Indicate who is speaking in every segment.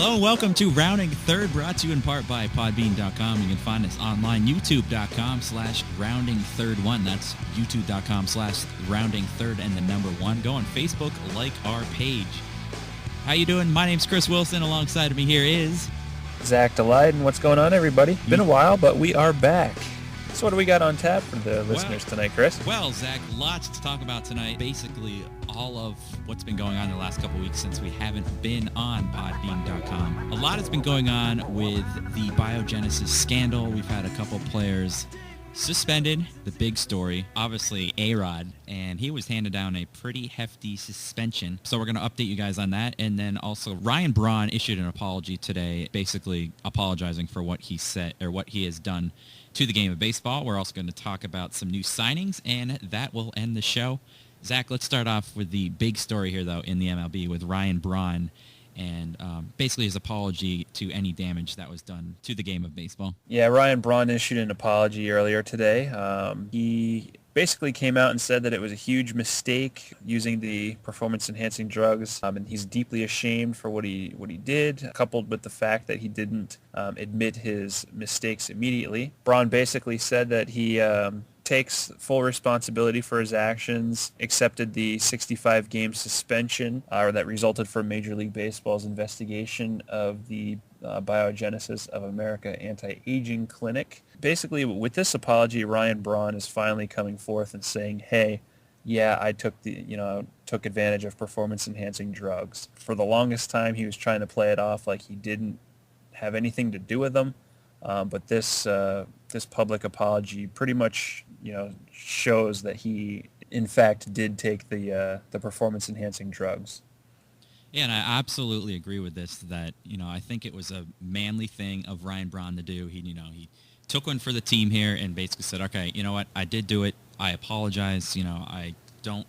Speaker 1: Hello and welcome to Rounding Third, brought to you in part by Podbean.com. You can find us online, youtube.com/roundingthird1. That's youtube.com/roundingthird and the number one. Go on Facebook, like our page. How you doing? My name's Chris Wilson. Alongside of me here is
Speaker 2: Zach Delyden. What's going on, everybody? Been a while, but we are back. So what do we got on tap for the listeners tonight, Chris?
Speaker 1: Well, Zach, lots to talk about tonight. Basically, all of what's been going on in the last couple weeks since we haven't been on Podbean.com. A lot has been going on with the Biogenesis scandal. We've had a couple players suspended. The big story, obviously, A-Rod, and he was handed down a pretty hefty suspension. So we're going to update you guys on that. And then also, Ryan Braun issued an apology today, basically apologizing for what he said or what he has done to the game of baseball. We're also going to talk about some new signings, and that will end the show. Zach, let's start off with the big story here, though, in the MLB with Ryan Braun and basically his apology to any damage that was done to the game of baseball.
Speaker 2: Yeah, Ryan Braun issued an apology earlier today. He basically came out and said that it was a huge mistake using the performance-enhancing drugs, and he's deeply ashamed for what he did, coupled with the fact that he didn't admit his mistakes immediately. Braun basically said that he takes full responsibility for his actions, accepted the 65-game suspension that resulted from Major League Baseball's investigation of the Biogenesis of America anti-aging clinic. Basically, with this apology, Ryan Braun is finally coming forth and saying, hey, yeah, I took advantage of performance-enhancing drugs. For the longest time, he was trying to play it off like he didn't have anything to do with them. But this public apology pretty much, shows that he, in fact, did take the performance-enhancing drugs.
Speaker 1: Yeah, and I absolutely agree with this. That I think it was a manly thing of Ryan Braun to do. He took one for the team here and basically said, okay, you know what, I did do it. I apologize. I don't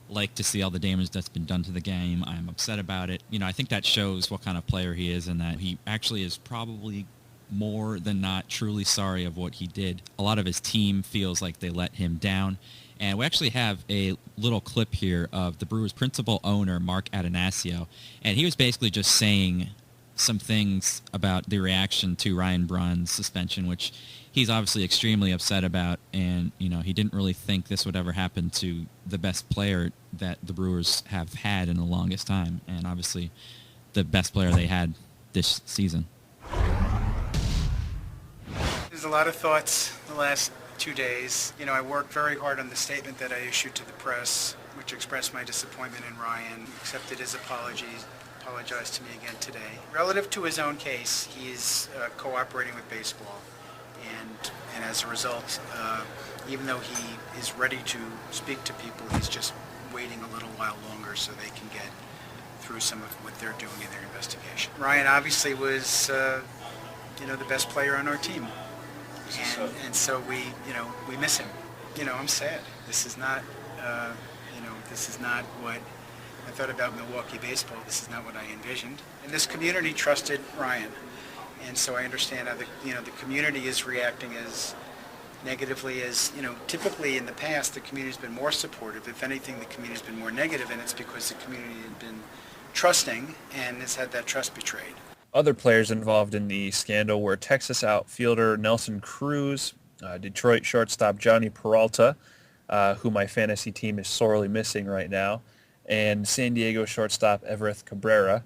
Speaker 1: like to see all the damage that's been done to the game. I'm upset about it. I think that shows what kind of player he is, and that he actually is probably more than not truly sorry of what he did. A lot of his team feels like they let him down. And we actually have a little clip here of the Brewers' principal owner, Mark Atanasio, and he was basically just saying some things about the reaction to Ryan Braun's suspension, which he's obviously extremely upset about, and he didn't really think this would ever happen to the best player that the Brewers have had in the longest time, and obviously the best player they had this season.
Speaker 3: There's a lot of thoughts the last 2 days. I worked very hard on the statement that I issued to the press, which expressed my disappointment in Ryan, accepted his apologies, apologized to me again today. Relative to his own case, he's cooperating with baseball, and as a result, even though he is ready to speak to people, he's just waiting a little while longer so they can get through some of what they're doing in their investigation. Ryan obviously was the best player on our team. And so we miss him. I'm sad. This is not, this is not what I thought about Milwaukee baseball. This is not what I envisioned. And this community trusted Ryan, and so I understand how the community is reacting as negatively as typically in the past. The community's been more supportive. If anything, the community's been more negative, and it's because the community had been trusting and has had that trust betrayed.
Speaker 2: Other players involved in the scandal were Texas outfielder Nelson Cruz, Detroit shortstop Johnny Peralta, who my fantasy team is sorely missing right now, and San Diego shortstop Everett Cabrera,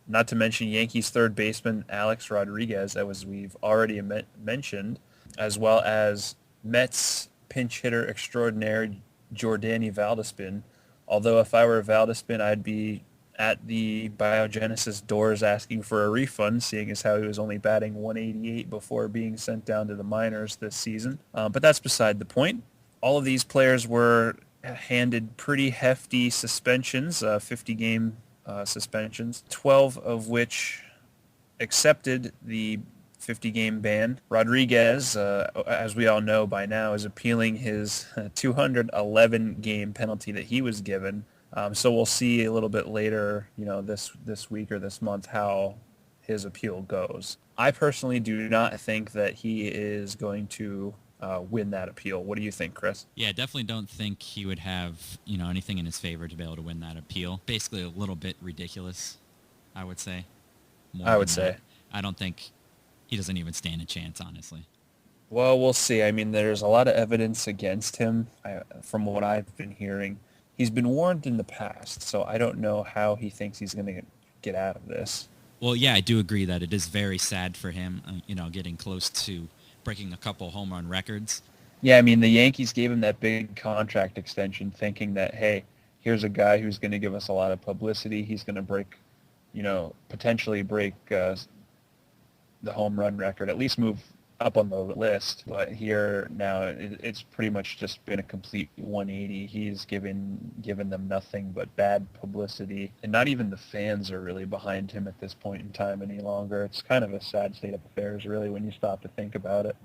Speaker 2: not to mention Yankees third baseman Alex Rodriguez, as we've already mentioned, as well as Mets pinch hitter extraordinaire Jordany Valdespin. Although if I were Valdespin, I'd be at the Biogenesis doors asking for a refund, seeing as how he was only batting 188 before being sent down to the minors this season. But that's beside the point. All of these players were handed pretty hefty suspensions, 50-game suspensions, 12 of which accepted the 50-game ban. Rodriguez, as we all know by now, is appealing his 211-game penalty that he was given. So we'll see a little bit later, this week or this month, how his appeal goes. I personally do not think that he is going to win that appeal. What do you think, Chris?
Speaker 1: Yeah, definitely don't think he would have, anything in his favor to be able to win that appeal. Basically a little bit ridiculous, I would say. more
Speaker 2: I
Speaker 1: than
Speaker 2: would
Speaker 1: that.
Speaker 2: say.
Speaker 1: I don't think he doesn't even stand a chance, honestly.
Speaker 2: Well, we'll see. I mean, there's a lot of evidence against him, from what I've been hearing. He's been warned in the past, so I don't know how he thinks he's going to get out of this.
Speaker 1: Well, yeah, I do agree that it is very sad for him, getting close to breaking a couple home run records.
Speaker 2: Yeah, I mean, the Yankees gave him that big contract extension thinking that, hey, here's a guy who's going to give us a lot of publicity. He's going to potentially break the home run record, at least move up on the list. But here now, it's pretty much just been a complete 180. He's given them nothing but bad publicity, and not even the fans are really behind him at this point in time any longer. It's kind of a sad state of affairs, really, when you stop to think about it.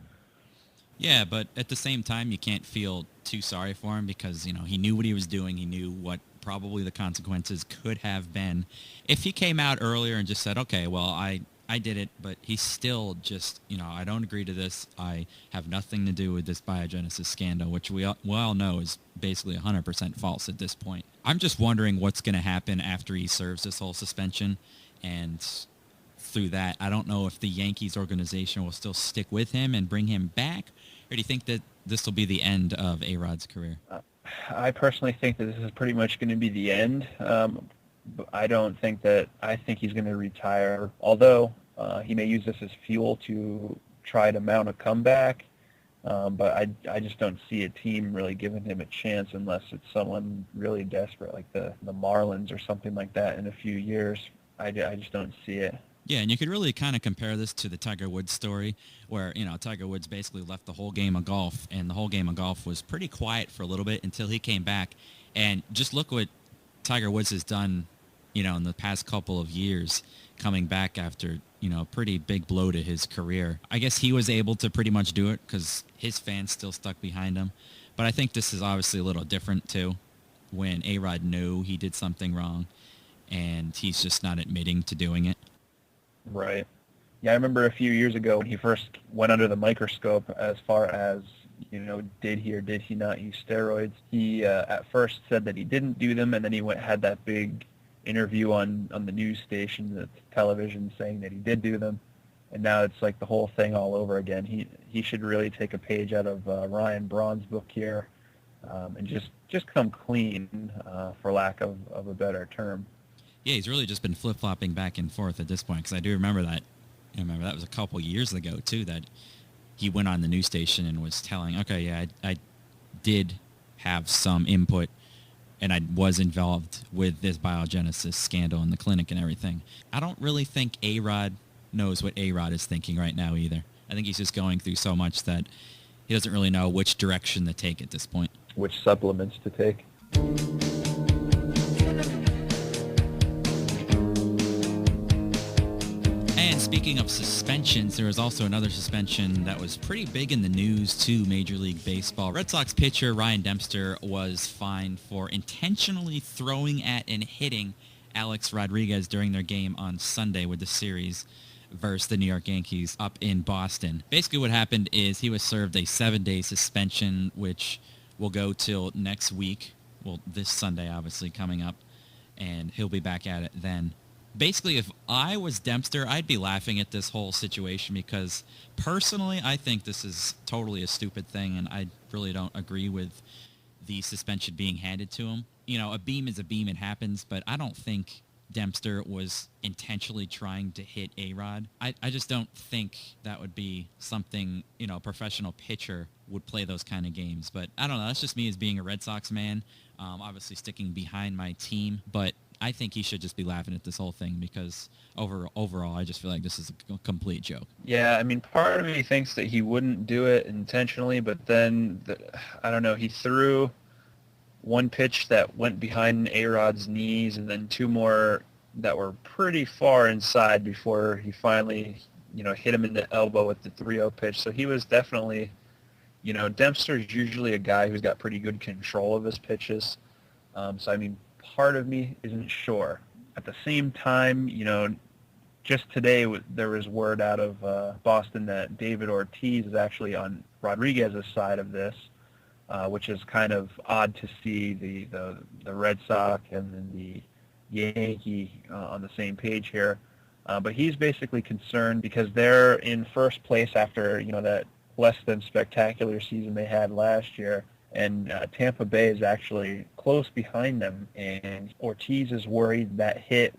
Speaker 1: Yeah, but at the same time, you can't feel too sorry for him because, he knew what he was doing. He knew what probably the consequences could have been. If he came out earlier and just said, okay, well, I did it, but he's still just, I don't agree to this. I have nothing to do with this biogenesis scandal, which we all know is basically 100% false at this point. I'm just wondering what's going to happen after he serves this whole suspension, and through that, I don't know if the Yankees organization will still stick with him and bring him back, or do you think that this will be the end of A-Rod's career?
Speaker 2: I personally think that this is pretty much going to be the end. I think he's going to retire, although he may use this as fuel to try to mount a comeback. But I just don't see a team really giving him a chance unless it's someone really desperate, like the Marlins or something like that in a few years. I just don't see it.
Speaker 1: Yeah, and you could really kind of compare this to the Tiger Woods story where, Tiger Woods basically left the whole game of golf, and the whole game of golf was pretty quiet for a little bit until he came back. And just look what Tiger Woods has done, in the past couple of years, coming back after, a pretty big blow to his career. I guess he was able to pretty much do it because his fans still stuck behind him. But I think this is obviously a little different, too, when A-Rod knew he did something wrong, and he's just not admitting to doing it.
Speaker 2: Right. Yeah, I remember a few years ago when he first went under the microscope as far as, did he or did he not use steroids. He at first said that he didn't do them, and then he had that big interview on the news station, the television, saying that he did do them. And now it's like the whole thing all over again. He should really take a page out of Ryan Braun's book here and just come clean, for lack of a better term.
Speaker 1: Yeah, he's really just been flip-flopping back and forth at this point, because I do remember that. I remember that was a couple years ago, too, that he went on the news station and was telling, okay, yeah, I did have some input, and I was involved with this biogenesis scandal in the clinic and everything. I don't really think A-Rod knows what A-Rod is thinking right now either. I think he's just going through so much that he doesn't really know which direction to take at this point.
Speaker 2: Which supplements to take.
Speaker 1: And speaking of suspensions, there was also another suspension that was pretty big in the news to Major League Baseball. Red Sox pitcher Ryan Dempster was fined for intentionally throwing at and hitting Alex Rodriguez during their game on Sunday with the series versus the New York Yankees up in Boston. Basically what happened is he was served a 7-day suspension, which will go till next week. Well, this Sunday, obviously, coming up, and he'll be back at it then. Basically, if I was Dempster, I'd be laughing at this whole situation because personally, I think this is totally a stupid thing, and I really don't agree with the suspension being handed to him. A beam is a beam, it happens, but I don't think Dempster was intentionally trying to hit A-Rod. I just don't think that would be something, a professional pitcher would play those kind of games. But I don't know, that's just me as being a Red Sox man, obviously sticking behind my team, but I think he should just be laughing at this whole thing because overall, I just feel like this is a complete joke.
Speaker 2: Yeah, I mean, part of me thinks that he wouldn't do it intentionally, but then, I don't know, he threw one pitch that went behind A-Rod's knees and then two more that were pretty far inside before he finally, hit him in the elbow with the 3-0 pitch. So he was definitely, Dempster's usually a guy who's got pretty good control of his pitches. So, I mean, part of me isn't sure. At the same time, just today there was word out of Boston that David Ortiz is actually on Rodriguez's side of this, which is kind of odd to see the Red Sox and then the Yankee on the same page here. But he's basically concerned because they're in first place after, that less than spectacular season they had last year. And Tampa Bay is actually close behind them, and Ortiz is worried that hit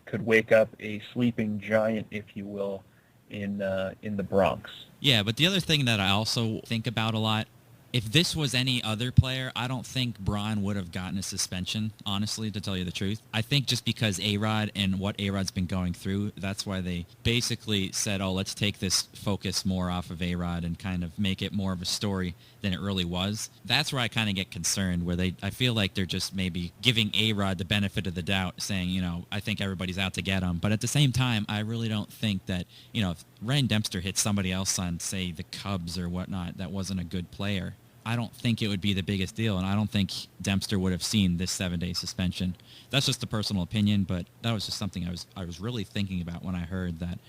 Speaker 2: could wake up a sleeping giant, if you will, in the Bronx.
Speaker 1: Yeah, but the other thing that I also think about a lot, if this was any other player, I don't think Braun would have gotten a suspension, honestly, to tell you the truth. I think just because A-Rod and what A-Rod's been going through, that's why they basically said, oh, let's take this focus more off of A-Rod and kind of make it more of a story than it really was. That's where I kind of get concerned, where I feel like they're just maybe giving A-Rod the benefit of the doubt, saying, I think everybody's out to get him. But at the same time, I really don't think that, if Ryan Dempster hit somebody else on, say, the Cubs or whatnot that wasn't a good player, I don't think it would be the biggest deal, and I don't think Dempster would have seen this 7-day suspension. That's just a personal opinion, but that was just something I was really thinking about when I heard that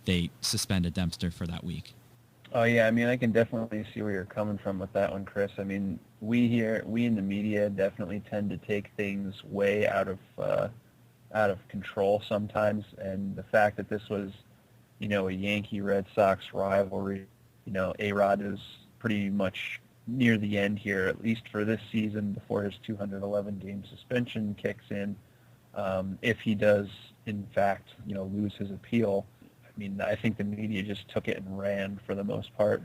Speaker 1: they suspended Dempster for that week.
Speaker 2: Oh yeah, I can definitely see where you're coming from with that one, Chris. We in the media definitely tend to take things way out of control sometimes, and the fact that this was, a Yankee-Red Sox rivalry, A-Rod is pretty much near the end here, at least for this season, before his 211-game suspension kicks in. If he does, in fact, lose his appeal, I think the media just took it and ran for the most part.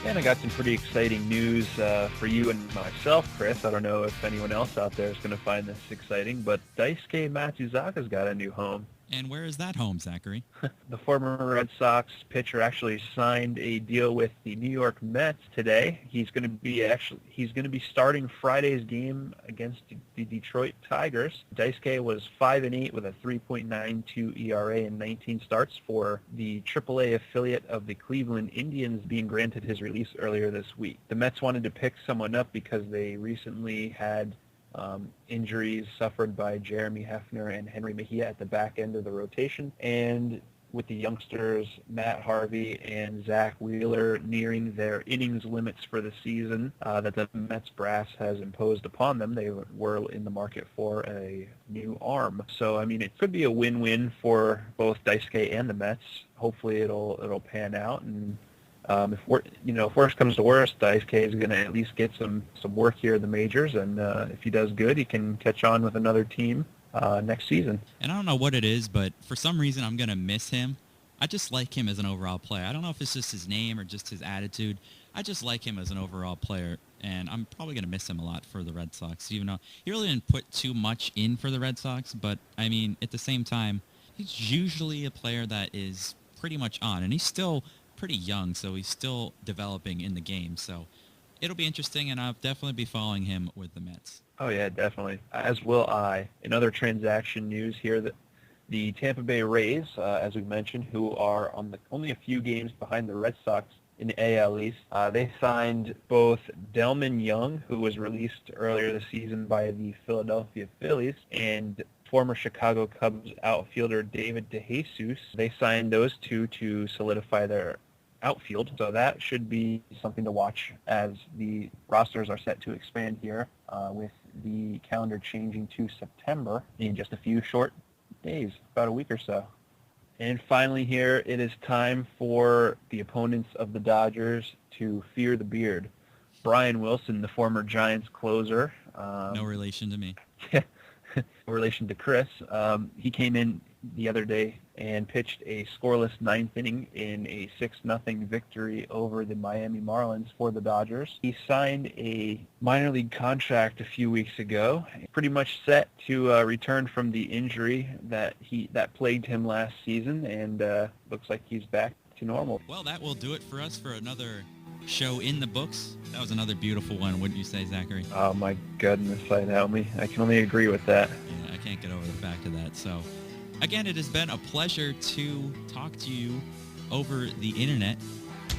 Speaker 2: And I got some pretty exciting news for you and myself, Chris. I don't know if anyone else out there is going to find this exciting, but Daisuke Matsuzaka's got a new home.
Speaker 1: And where is that home, Zachary?
Speaker 2: The former Red Sox pitcher actually signed a deal with the New York Mets today. He's going to be starting Friday's game against the Detroit Tigers. Daisuke was 5-8 with a 3.92 ERA in 19 starts for the AAA affiliate of the Cleveland Indians, being granted his release earlier this week. The Mets wanted to pick someone up because they recently had injuries suffered by Jeremy Hefner and Henry Mejia at the back end of the rotation, and with the youngsters Matt Harvey and Zach Wheeler nearing their innings limits for the season that the Mets brass has imposed upon them, they were in the market for a new arm. So it could be a win-win for both Daisuke and the Mets. Hopefully it'll pan out, and if worst comes to worst, Daisuke is going to at least get some work here in the majors, and if he does good, he can catch on with another team next season.
Speaker 1: And I don't know what it is, but for some reason I'm going to miss him. I just like him as an overall player. I don't know if it's just his name or just his attitude. I just like him as an overall player, and I'm probably going to miss him a lot for the Red Sox, even though he really didn't put too much in for the Red Sox. But, at the same time, he's usually a player that is pretty much on, and he's still pretty young, so he's still developing in the game. So it'll be interesting, and I'll definitely be following him with the Mets.
Speaker 2: Oh yeah, definitely. As will I. In other transaction news here, that the Tampa Bay Rays, as we mentioned, who are only a few games behind the Red Sox in the AL East, they signed both Delman Young, who was released earlier this season by the Philadelphia Phillies, and former Chicago Cubs outfielder David DeJesus. They signed those two to solidify their outfield, so that should be something to watch as the rosters are set to expand here with the calendar changing to September in just a few short days, about a week or so. And finally here, it is time for the opponents of the Dodgers to fear the beard. Brian Wilson, the former Giants closer.
Speaker 1: No relation to me.
Speaker 2: No relation to Chris. He came in the other day and pitched a scoreless ninth inning in a 6-0 victory over the Miami Marlins for the Dodgers. He signed a minor league contract a few weeks ago, pretty much set to return from the injury that plagued him last season, and looks like he's back to normal.
Speaker 1: Well, that will do it for us for another show in the books. That was another beautiful one, wouldn't you say, Zachary?
Speaker 2: Oh my goodness, I can only agree with that.
Speaker 1: Yeah, I can't get over the fact of that. So again, it has been a pleasure to talk to you over the internet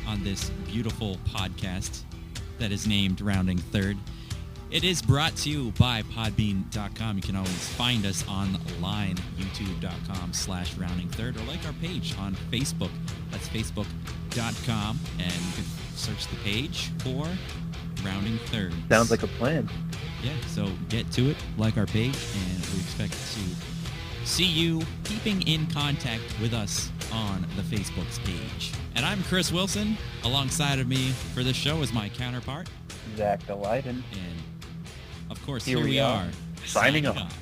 Speaker 1: on this beautiful podcast that is named Rounding Third. It is brought to you by podbean.com. You can always find us online, youtube.com/rounding3rd, or like our page on Facebook. That's facebook.com, and you can search the page for Rounding Third.
Speaker 2: Sounds like a plan.
Speaker 1: Yeah, so get to it, like our page, and we expect to see you keeping in contact with us on the Facebook's page. And I'm Chris Wilson. Alongside of me for this show is my counterpart,
Speaker 2: Zach the Leiden.
Speaker 1: and of course,
Speaker 2: Here we are, signing off.